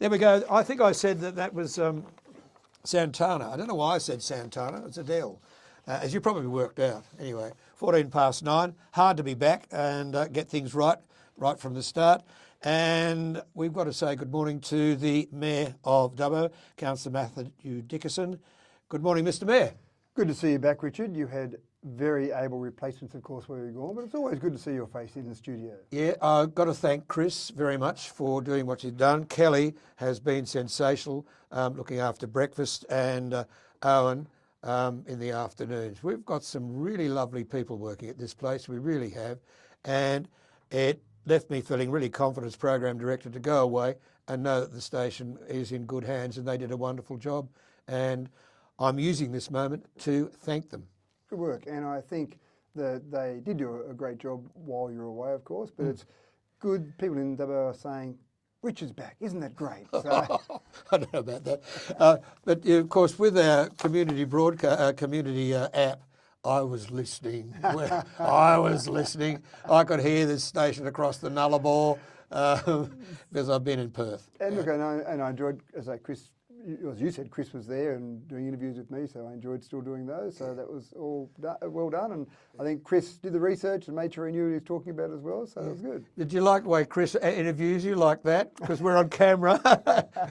There we go. I think I said that was Santana. I don't know why I said Santana. It's Adele, as you probably worked out. Anyway, 9:14. Hard to be back and get things right from the start. And we've got to say good morning to the Mayor of Dubbo, Councillor Matthew Dickerson. Good morning, Mr. Mayor. Good to see you back, Richard. You had very able replacements, of course, where you're gone, but it's always good to see your face in the studio. Yeah, I've got to thank Chris very much for doing what you've done. Kelly has been sensational, looking after breakfast, and Owen in the afternoons. We've got some really lovely people working at this place, we really have, and it left me feeling really confident as Program Director to go away and know that the station is in good hands, and they did a wonderful job, and I'm using this moment to thank them. Good work, and I think that they did do a great job while you were away, of course, but it's good. People in Dubbo are saying, Richard's back, isn't that great? So, I don't know about that. But of course, with our community app, I was listening. I was listening. I could hear this station across the Nullarbor because I've been in Perth. and look, and I enjoyed, as you said, Chris was there and doing interviews with me, so I enjoyed still doing those. So that was all well done, and I think Chris did the research and made sure he knew what he was talking about as well. So that was good. Did you like the way Chris interviews you like that? Because we're on camera.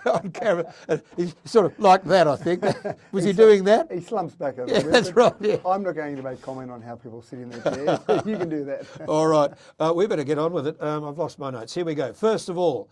On camera, he's sort of like that, I think. Was he doing that? He slumps back a little Yeah, bit. that's right. Yeah. I'm not going to make comment on how people sit in their chairs. You can do that. All right, we better get on with it. I've lost my notes. Here we go. First of all,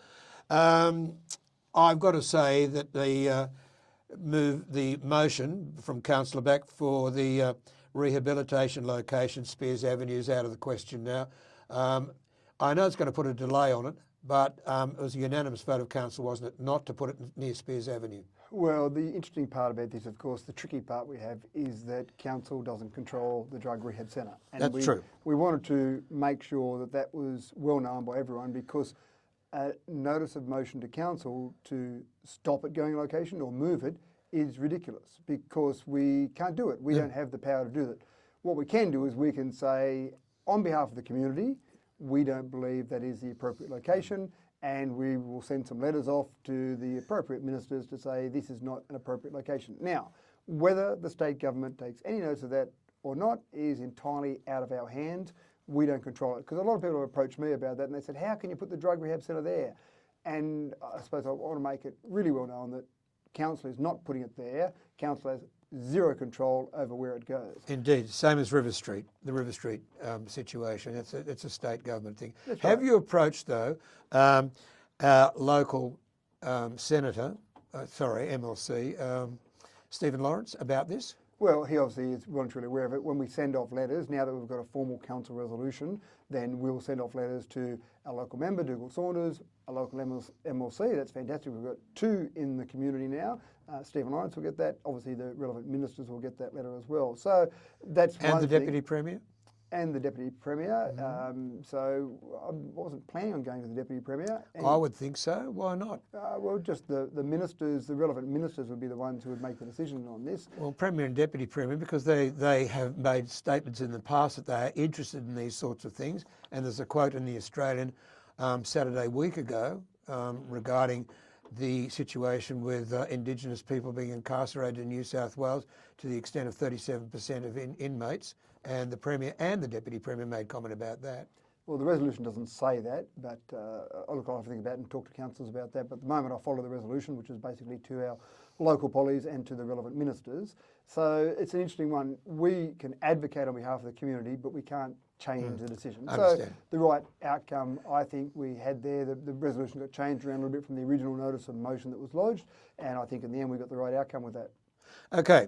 I've got to say that the motion from Councillor Beck for the rehabilitation location, Spears Avenue, is out of the question now. I know it's going to put a delay on it, but it was a unanimous vote of council, wasn't it, not to put it near Spears Avenue? Well, the interesting part about this, of course, the tricky part we have is that council doesn't control the drug rehab centre. That's true. We wanted to make sure that that was well known by everyone, because a notice of motion to council to stop it going location or move it is ridiculous, because we can't do it. We don't have the power to do that. What we can do is we can say, on behalf of the community, we don't believe that is the appropriate location, and we will send some letters off to the appropriate ministers to say this is not an appropriate location. Now, whether the state government takes any notice of that or not is entirely out of our hands. We don't control it, because a lot of people have approached me about that, and they said, how can you put the drug rehab centre there? And I suppose I want to make it really well known that council is not putting it there. Council has zero control over where it goes. Indeed, same as River Street, the River Street situation. It's a state government thing. That's Have right. you approached, though, our local senator, MLC, Stephen Lawrence, about this? Well, he obviously is well and truly aware of it. When we send off letters, now that we've got a formal council resolution, then we'll send off letters to our local member, Dougal Saunders, a local MLC. That's fantastic. We've got two in the community now. Stephen Lawrence will get that. Obviously, the relevant ministers will get that letter as well. So that's one And the thing. Deputy Premier? And the Deputy Premier. So I wasn't planning on going to the Deputy Premier. And, I would think so. Why not? well, just the ministers, the relevant ministers would be the ones who would make the decision on this. Well, Premier and Deputy Premier, because they have made statements in the past that they are interested in these sorts of things. And there's a quote in the Australian Saturday week ago regarding the situation with Indigenous people being incarcerated in New South Wales to the extent of 37% of inmates, and the Premier and the Deputy Premier made comment about that. Well, the resolution doesn't say that, but I'll have to think about it and talk to councillors about that. But at the moment I follow the resolution, which is basically to our local pollies and to the relevant ministers. So it's an interesting one. We can advocate on behalf of the community, but we can't change the decision. So the right outcome, I think we had there. The resolution got changed around a little bit from the original notice of motion that was lodged, and I think in the end we got the right outcome with that. Okay,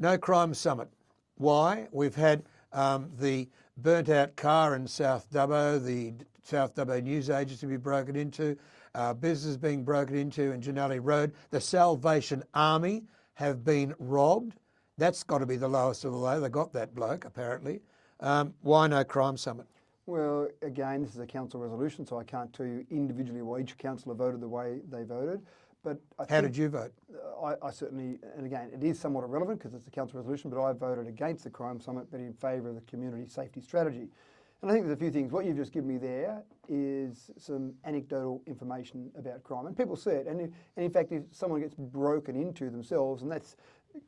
no crime summit. Why? We've had the burnt out car in South Dubbo, the South Dubbo news agency be broken into, businesses being broken into in Janelli Road. The Salvation Army have been robbed. That's got to be the lowest of the low. They got that bloke, apparently. Why no crime summit? Well, again, this is a council resolution, so I can't tell you individually why each councillor voted the way they voted. But How did you vote? I certainly, and again, it is somewhat irrelevant because it's a council resolution, but I voted against the crime summit, but in favour of the community safety strategy. And I think there's a few things. What you've just given me there is some anecdotal information about crime, and people see it. And in fact, if someone gets broken into themselves, and that's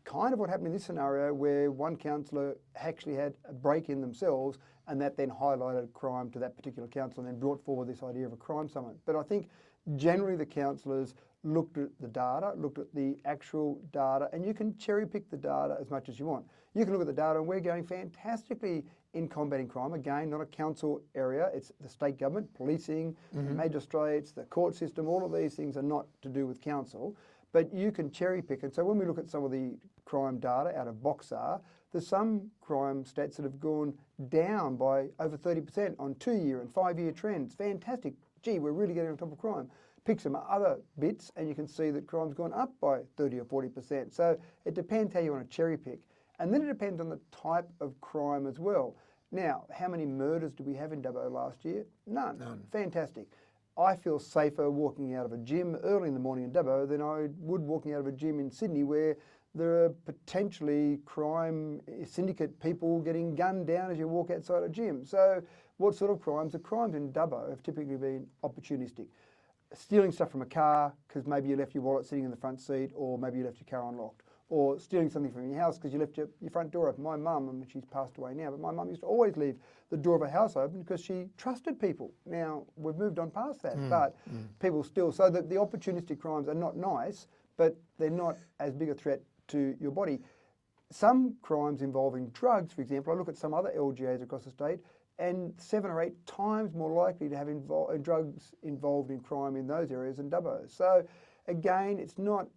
kind of what happened in this scenario, where one councillor actually had a break in themselves, and that then highlighted crime to that particular councillor and then brought forward this idea of a crime summit. But I think generally the councillors looked at the data, looked at the actual data, and you can cherry pick the data as much as you want. You can look at the data, and we're going fantastically in combating crime. Again, not a council area, it's the state government, policing, magistrates, the court system. All of these things are not to do with council, but you can cherry pick. And so when we look at some of the crime data out of Boxar, there's some crime stats that have gone down by over 30% on 2-year and 5-year trends. Fantastic. Gee, we're really getting on top of crime. Pick some other bits and you can see that crime's gone up by 30 or 40%. So it depends how you want to cherry pick. And then it depends on the type of crime as well. Now, how many murders did we have in Dubbo last year? None. Fantastic. I feel safer walking out of a gym early in the morning in Dubbo than I would walking out of a gym in Sydney, where there are potentially crime syndicate people getting gunned down as you walk outside a gym. So what sort of crimes? The crimes in Dubbo have typically been opportunistic. Stealing stuff from a car because maybe you left your wallet sitting in the front seat, or maybe you left your car unlocked. Or stealing something from your house because you left your front door open. My mum, I mean, she's passed away now, but my mum used to always leave the door of her house open because she trusted people. Now, we've moved on past that, but people still. So the opportunistic crimes are not nice, but they're not as big a threat to your body. Some crimes involving drugs, for example, I look at some other LGAs across the state, and 7 or 8 times more likely to have drugs involved in crime in those areas than Dubbo. So again, it's not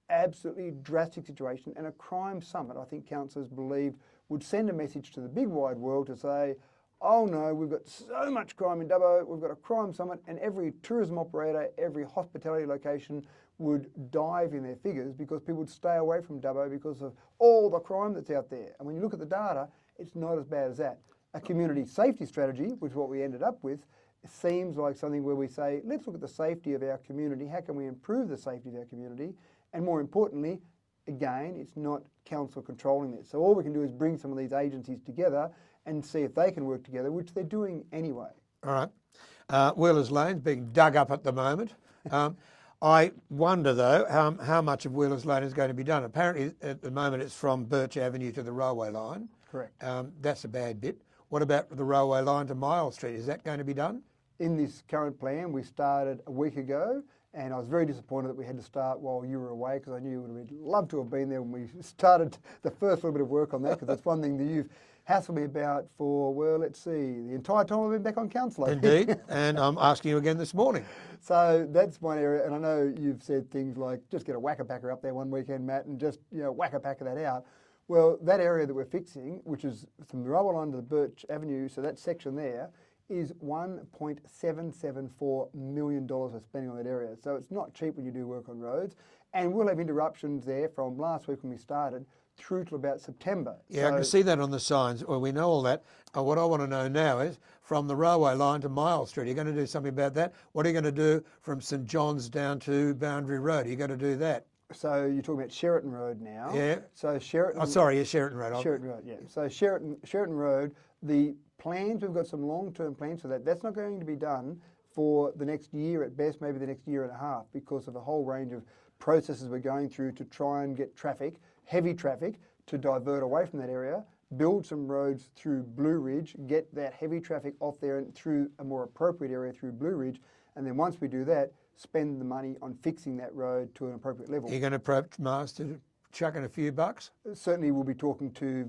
absolutely drastic situation, and a crime summit, I think councillors believed, would send a message to the big wide world to say, oh no, we've got so much crime in Dubbo, we've got a crime summit, and every tourism operator, every hospitality location would dive in their figures because people would stay away from Dubbo because of all the crime that's out there. And when you look at the data, it's not as bad as that. A community safety strategy, which is what we ended up with, seems like something where we say, let's look at the safety of our community, how can we improve the safety of our community? And more importantly, again, it's not council controlling this. So all we can do is bring some of these agencies together and see if they can work together, which they're doing anyway. All right. Wheelers Lane's being dug up at the moment. I wonder, though, how much of Wheelers Lane is going to be done. Apparently, at the moment, it's from Birch Avenue to the railway line. Correct. That's a bad bit. What about the railway line to Mayoral Street? Is that going to be done? In this current plan, we started a week ago, and I was very disappointed that we had to start while you were away, because I knew you would have loved to have been there when we started the first little bit of work on that, because that's one thing that you've hassled me about for, well, let's see, the entire time I've been back on council. Indeed, and I'm asking you again this morning. So that's one area, and I know you've said things like, just get a whack-a-packer up there one weekend, Matt, and just, whack-a-packer that out. Well, that area that we're fixing, which is from the railway line to the Birch Avenue, so that section there, is $1.774 million we're spending on that area. So it's not cheap when you do work on roads. And we'll have interruptions there from last week when we started through to about September. Yeah, so, I can see that on the signs. Well, we know all that. What I want to know now is, from the railway line to Mayoral Street, are you going to do something about that? What are you going to do from St John's down to Boundary Road? Are you going to do that? So you're talking about Sheraton Road now. Yeah. So Sheraton... Oh, sorry, yeah, Sheraton Road. Sheraton Road, yeah. So Sheraton Road, the plans, we've got some long-term plans for that. That's not going to be done for the next year at best, maybe the next year and a half, because of a whole range of processes we're going through to try and get traffic, heavy traffic, to divert away from that area, build some roads through Blue Ridge, get that heavy traffic off there and through a more appropriate area through Blue Ridge, and then once we do that, spend the money on fixing that road to an appropriate level. Are you going to approach Mars to chuck in a few bucks? Certainly we'll be talking to,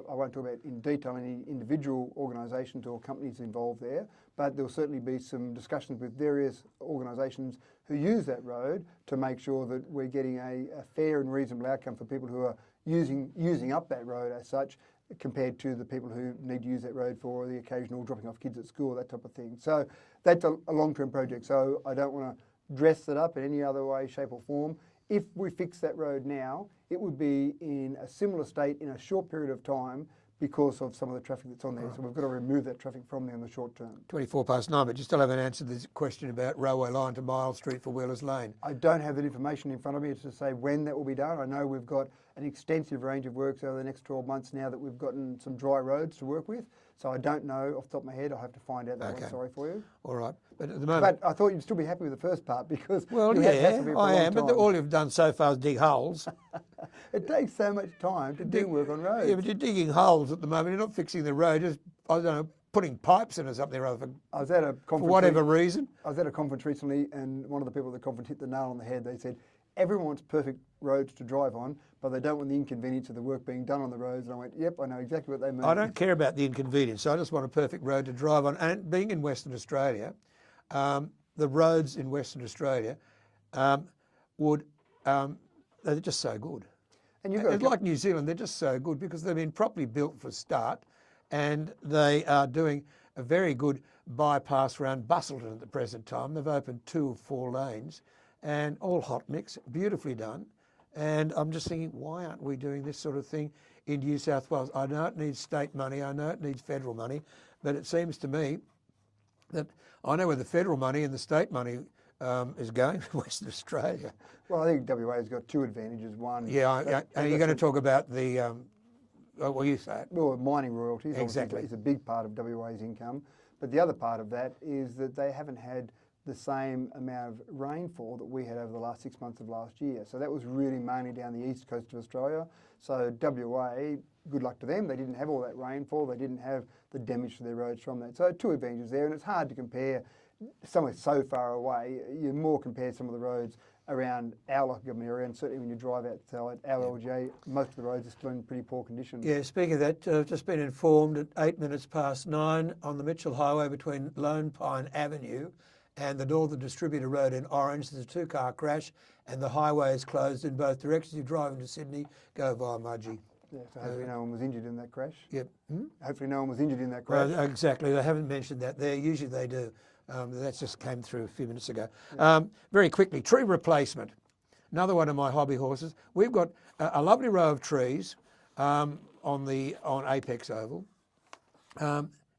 I won't talk about in detail any individual organisations or companies involved there, but there'll certainly be some discussions with various organisations who use that road to make sure that we're getting a fair and reasonable outcome for people who are using up that road as such, compared to the people who need to use that road for the occasional dropping off kids at school, that type of thing. So that's a long-term project, so I don't want to dress it up in any other way, shape or form. If we fix that road now, it would be in a similar state in a short period of time because of some of the traffic that's on there. Right. So we've got to remove that traffic from there in the short term. 9:24, but you still haven't answered this question about railway line to Mayoral Street for Wheelers Lane. I don't have that information in front of me to say when that will be done. I know we've got an extensive range of works over the next 12 months now that we've gotten some dry roads to work with. So I don't know off the top of my head. I'll have to find out that Okay. one. Sorry for you. All right. But at the moment... But I thought you'd still be happy with the first part because Well, you had yeah, Hasselby for a I long am, but time. all you've done so far is dig holes. It takes so much time to do work on roads. Yeah, but you're digging holes at the moment. You're not fixing the road, just, I don't know, putting pipes in or something rather I was at a for conference. whatever reason. I was at a conference recently, and one of the people at the conference hit the nail on the head. They said, everyone wants perfect roads to drive on, but they don't want the inconvenience of the work being done on the roads. And I went, yep, I know exactly what they mean. I don't care about the inconvenience. I just want a perfect road to drive on. And being in Western Australia, the roads in Western Australia they're just so good. And you've got It's like New Zealand, they're just so good because they've been properly built for a start, and they are doing a very good bypass around Busselton at the present time. They've opened 2 or 4 lanes and all hot mix, beautifully done. And I'm just thinking, why aren't we doing this sort of thing in New South Wales? I know it needs state money, I know it needs federal money, but it seems to me that I know where the federal money and the state money is going to Western Australia. Well, I think WA has got 2 advantages. One, Yeah, are you going to talk about the, well, you say it. well, mining royalties Exactly. is a big part of WA's income. But the other part of that is that they haven't had the same amount of rainfall that we had over the last 6 months of last year. So that was really mainly down the east coast of Australia. So WA, good luck to them. They didn't have all that rainfall. They didn't have the damage to their roads from that. So 2 advantages there, and it's hard to compare somewhere so far away. You more compare some of the roads around our local government area, and certainly when you drive outside our LGA, most of the roads are still in pretty poor condition. Yeah, speaking of that, I've just been informed at 9:08 on the Mitchell Highway between Lone Pine Avenue and the Northern Distributor Road in Orange, there's a 2-car crash and the highway is closed in both directions. You're driving to Sydney, go via Mudgee. Yeah, so hopefully no one was injured in that crash. Yep. Hopefully no one was injured in that crash. Well, exactly. They haven't mentioned that there. Usually they do. That just came through a few minutes ago. Very quickly, tree replacement. Another one of my hobby horses. We've got a lovely row of trees on Apex Oval,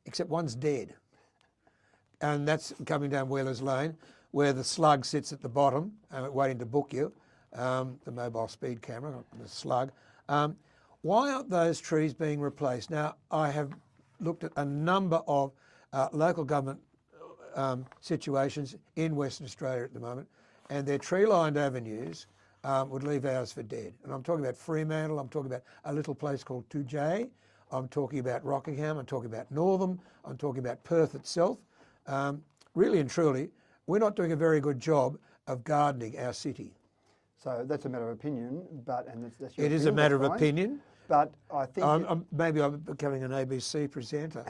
except one's dead. And that's coming down Wheelers Lane, where the slug sits at the bottom, waiting to book you, the mobile speed camera, the slug. Why aren't those trees being replaced? Now, I have looked at a number of local government situations in Western Australia at the moment, and their tree-lined avenues would leave ours for dead. And I'm talking about Fremantle, I'm talking about a little place called Tujay, I'm talking about Rockingham, I'm talking about Northam, I'm talking about Perth itself. Really and truly, we're not doing a very good job of gardening our city. So that's a matter of opinion, that's your It is a opinion, matter of that's fine. opinion. But I think Maybe I'm becoming an ABC presenter.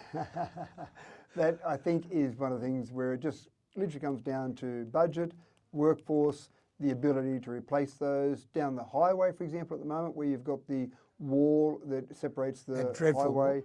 that I think is one of the things where it just literally comes down to budget, workforce, the ability to replace those. Down the highway, for example, at the moment, where you've got the wall that separates the highway,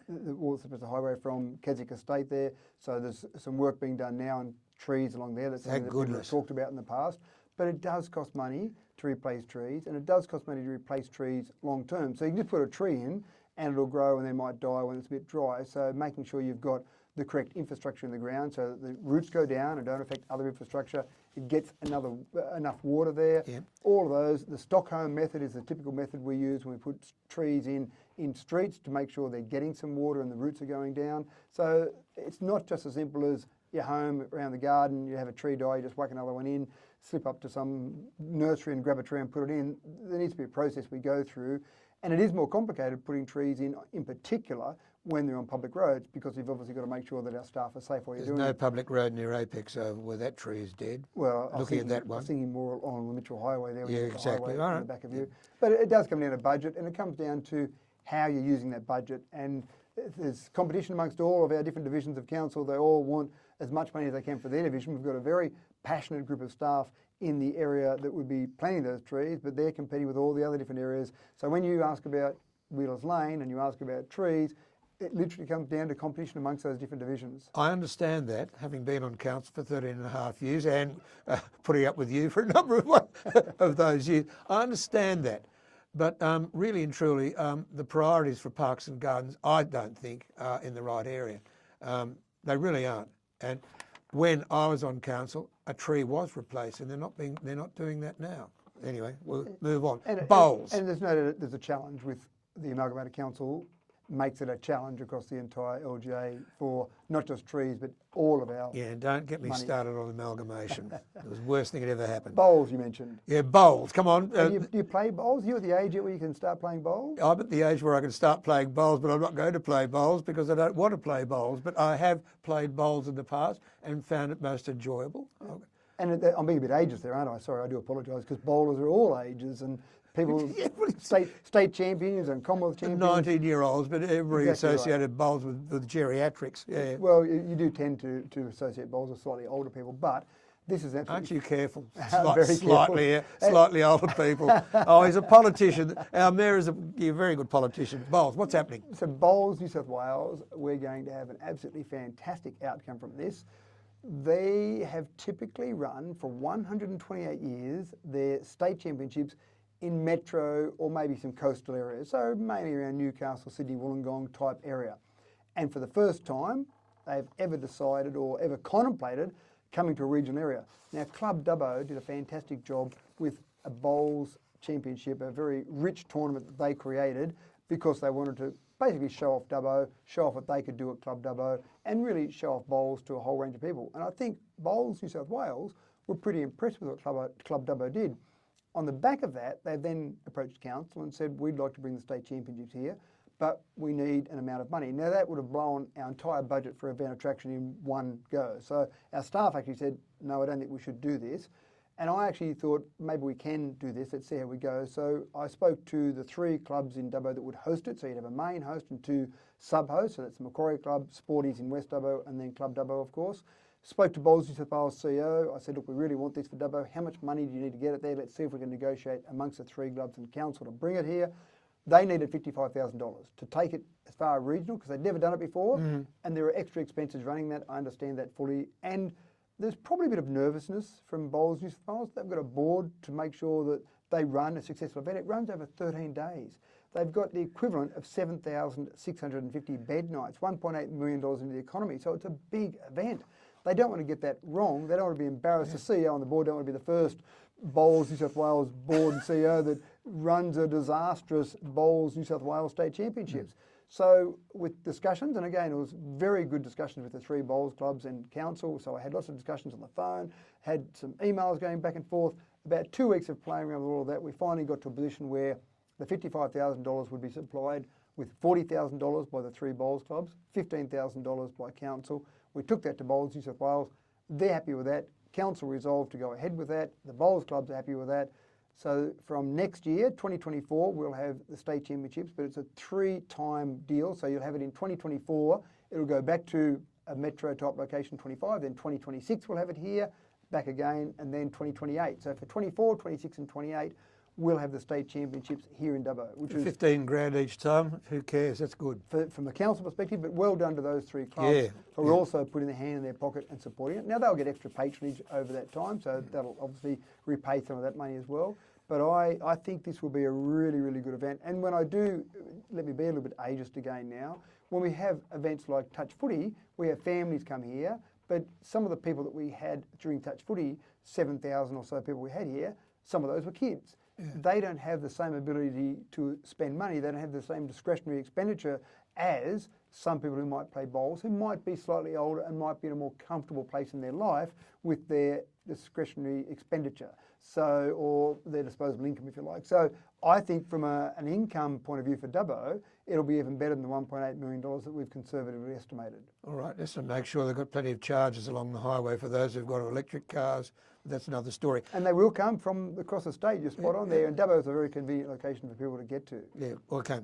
the wall that separates the highway from Keswick Estate there. So there's some work being done now and trees along there. That's something that people have talked about in the past. But it does cost money to replace trees, and it does cost money to replace trees long term. So you can just put a tree in and it'll grow and then might die when it's a bit dry. So making sure you've got the correct infrastructure in the ground so that the roots go down and don't affect other infrastructure. It gets enough water there. Yep. All All of those. The Stockholm method is the typical method we use when we put trees in streets to make sure they're getting some water and the roots are going down. So it's not just as simple as your home around the garden, you have a tree die, you just whack another one in, slip up to some nursery and grab a tree and put it in. There needs to be a process we go through. And it is more complicated putting trees in particular, when they're on public roads, because you've obviously got to make sure that our staff are safe while you're doing it. There's no public road near Apex Oval where that tree is dead. Well, looking at that I one. was thinking more on the Mitchell Highway there. Yeah, with the exactly. highway All in right. the back of you. But it does come down to budget, and it comes down to how you're using that budget. And there's competition amongst all of our different divisions of council. They all want as much money as they can for their division. We've got a very passionate group of staff in the area that would be planting those trees, but they're competing with all the other different areas. So when you ask about Wheelers Lane and you ask about trees, it literally comes down to competition amongst those different divisions. I understand that, having been on council for 13 and a half years and putting up with you for a number of those years. I understand that. But really and truly, the priorities for parks and gardens, I don't think, are in the right area. They really aren't. And when I was on council, a tree was replaced, and they're not doing that now. Anyway, we'll move on. Bowls. And there's a challenge with the Amalgamated Council. makes it a challenge across the entire LGA for not just trees, but all of our Yeah, don't get me money. started on amalgamation. It was the worst thing that ever happened. Bowls, you mentioned. Yeah, bowls, come on. Do you play bowls? You're at the age yet where you can start playing bowls? I'm at the age where I can start playing bowls, but I'm not going to play bowls because I don't want to play bowls. But I have played bowls in the past and found it most enjoyable. And I'm being a bit ageist there, aren't I? Sorry, I do apologise, because bowlers are all ages and people, state champions and Commonwealth champions. 19-year-olds, but every Exactly associated bowls with geriatrics. Yeah. Well, you do tend to associate bowls with slightly older people, but this is absolutely... Aren't you careful? Very Slightly older people. Oh, he's a politician. Our mayor is a very good politician. Bowls, what's happening? So Bowls, New South Wales, we're going to have an absolutely fantastic outcome from this. They have typically run for 128 years their state championships in metro or maybe some coastal areas, so mainly around Newcastle, Sydney, Wollongong type area. And for the first time, they've ever decided or ever contemplated coming to a regional area. Now, Club Dubbo did a fantastic job with a bowls championship, a very rich tournament that they created because they wanted to basically show off Dubbo, show off what they could do at Club Dubbo, and really show off bowls to a whole range of people. And I think Bowls New South Wales were pretty impressed with what Club Dubbo did. On the back of that, they then approached council and said, we'd like to bring the state championships here, but we need an amount of money. Now, that would have blown our entire budget for event attraction in one go. So our staff actually said, no, I don't think we should do this. And I actually thought, maybe we can do this, let's see how we go. So I spoke to the 3 clubs in Dubbo that would host it. So you'd have a main host and 2 sub-hosts. So that's the Macquarie Club, Sporties in West Dubbo, and then Club Dubbo, of course. Spoke to Bowls New South Wales CEO. I said, look, we really want this for Dubbo. How much money do you need to get it there? Let's see if we can negotiate amongst the 3 clubs and council to bring it here. They needed $55,000 to take it as far regional because they'd never done it before. And there are extra expenses running that. I understand that fully. And there's probably a bit of nervousness from Bowls New South Wales. They've got a board to make sure that they run a successful event. It runs over 13 days. They've got the equivalent of 7,650 bed nights, $1.8 million into the economy. So it's a big event. They don't want to get that wrong. They don't want to be embarrassed. The CEO on the board don't want to be the first Bowls New South Wales board and CEO that runs a disastrous Bowls New South Wales state championships. So with discussions, and again, it was very good discussions with the 3 bowls clubs and council. So I had lots of discussions on the phone, had some emails going back and forth. About 2 weeks of playing around with all of that, we finally got to a position where the $55,000 would be supplied with $40,000 by the 3 bowls clubs, $15,000 by council. We took that to Bowls New South Wales. They're happy with that. Council resolved to go ahead with that. The bowls clubs are happy with that. So from next year, 2024, we'll have the state championships, but it's a 3-time deal. So you'll have it in 2024. It'll go back to a metro type location, 25. Then 2026, we'll have it here, back again, and then 2028. So for 24, 26 and 28, we'll have the state championships here in Dubbo, which is 15 grand each time. Who cares? That's good. From a council perspective, but well done to those 3 clubs. Yeah, We're also putting their hand in their pocket and supporting it. Now they'll get extra patronage over that time, so that'll obviously repay some of that money as well. But I think this will be a really, really good event. And when I do, let me be a little bit ageist again now, when we have events like Touch Footy, we have families come here, but some of the people that we had during Touch Footy, 7,000 or so people we had here, some of those were kids. They don't have the same ability to spend money. They don't have the same discretionary expenditure as some people who might play bowls, who might be slightly older and might be in a more comfortable place in their life with their discretionary expenditure, so, or their disposable income, if you like. So I think from an income point of view for Dubbo, it'll be even better than the $1.8 million that we've conservatively estimated. All right, just to make sure they've got plenty of charges along the highway for those who've got electric cars. That's another story. And they will come from across the state. You're spot on there. And Dubbo is a very convenient location for people to get to. Yeah, okay.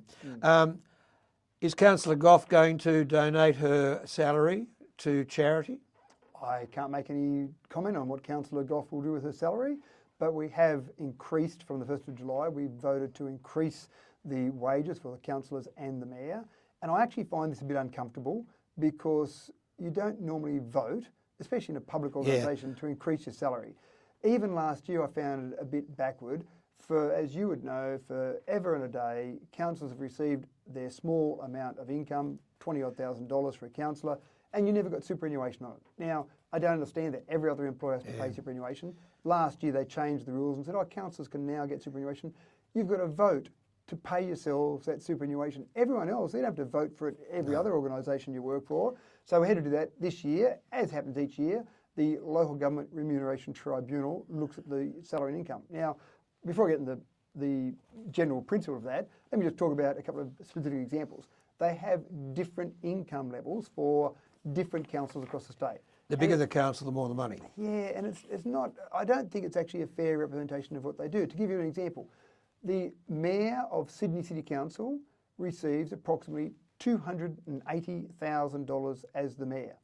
Is Councillor Goff going to donate her salary to charity? I can't make any comment on what Councillor Goff will do with her salary, but we have increased from the 1st of July. We voted to increase the wages for the councillors and the mayor. And I actually find this a bit uncomfortable because you don't normally vote, especially in a public organisation, to increase your salary. Even last year I found it a bit backward. For, as you would know, for ever and a day, councillors have received their small amount of income, $20,000 for a councillor, and you never got superannuation on it. Now, I don't understand that every other employer has to pay superannuation. Last year they changed the rules and said, councillors can now get superannuation. You've got to vote to pay yourselves that superannuation. Everyone else, they don't have to vote for it, every other organisation you work for. So we had to do that this year, as happens each year. The Local Government Remuneration Tribunal looks at the salary and income. Now, before I get into the general principle of that, let me just talk about a couple of specific examples. They have different income levels for different councils across the state. The bigger the council, the more the money. Yeah, and it's not, I don't think it's actually a fair representation of what they do. To give you an example, the Mayor of Sydney City Council receives approximately $280,000 as the Mayor.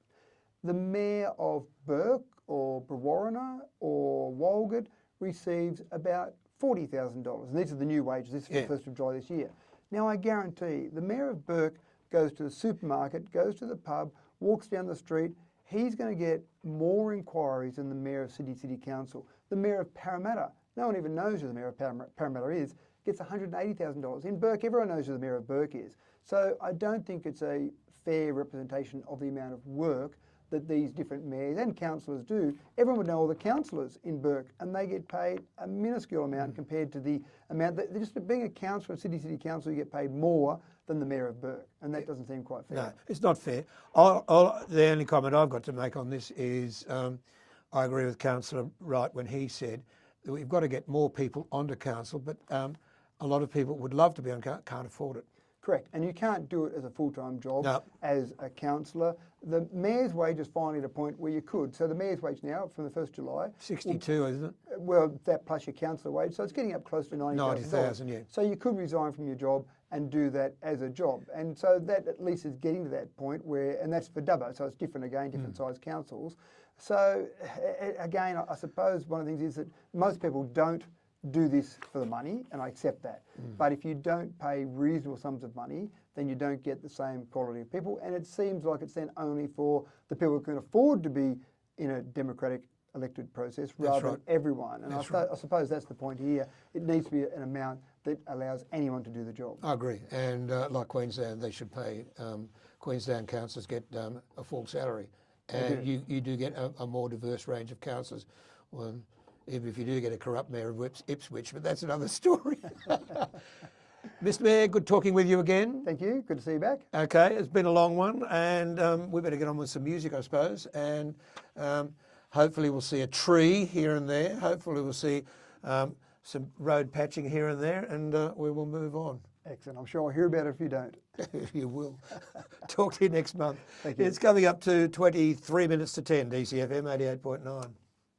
The Mayor of Burke or Brewarrina or Walgett receives about $40,000. And these are the new wages. This is the 1st of July this year. Now, I guarantee the Mayor of Burke goes to the supermarket, goes to the pub, walks down the street, he's going to get more inquiries than the Mayor of Sydney City Council. The Mayor of Parramatta, no one even knows who the Mayor of Parramatta is, gets $180,000. In Burke, everyone knows who the Mayor of Burke is. So I don't think it's a fair representation of the amount of work that these different mayors and councillors do. Everyone would know all the councillors in Burke, and they get paid a minuscule amount compared to the amount that just being a councillor in Sydney City Council, you get paid more than the Mayor of Burke, and that doesn't seem quite fair. No, it's not fair. The only comment I've got to make on this is I agree with Councillor Wright when he said that we've got to get more people onto council, but a lot of people would love to be on council, can't afford it. Correct, and you can't do it as a full-time job as a councillor. The mayor's wage is finally at a point where you could. So the mayor's wage now, from the 1st of July... 62, isn't it? Well, that plus your councillor wage, so it's getting up close to $90,000. 90,000, yeah. So you could resign from your job and do that as a job. And so that at least is getting to that point where, and that's for Dubbo, so it's different again, different sized councils. So again, I suppose one of the things is that most people don't do this for the money, and I accept that. But if you don't pay reasonable sums of money, then you don't get the same quality of people. And it seems like it's then only for the people who can afford to be in a democratic elected process rather than everyone. And I suppose that's the point here. It needs to be an amount that allows anyone to do the job. I agree. And like Queensland, they should pay, Queensland councillors get a full salary. And you do get a more diverse range of councillors. Even if you do get a corrupt mayor of Ipswich, but that's another story. Mr Mayor, good talking with you again. Thank you, good to see you back. Okay, it's been a long one, and we better get on with some music, I suppose, and hopefully we'll see a tree here and there. Hopefully we'll see some road patching here and there, and we will move on. Excellent, I'm sure I'll hear about it if you don't. You will. Talk to you next month. Thank you. It's coming up to 23 minutes to 10, DCFM 88.9.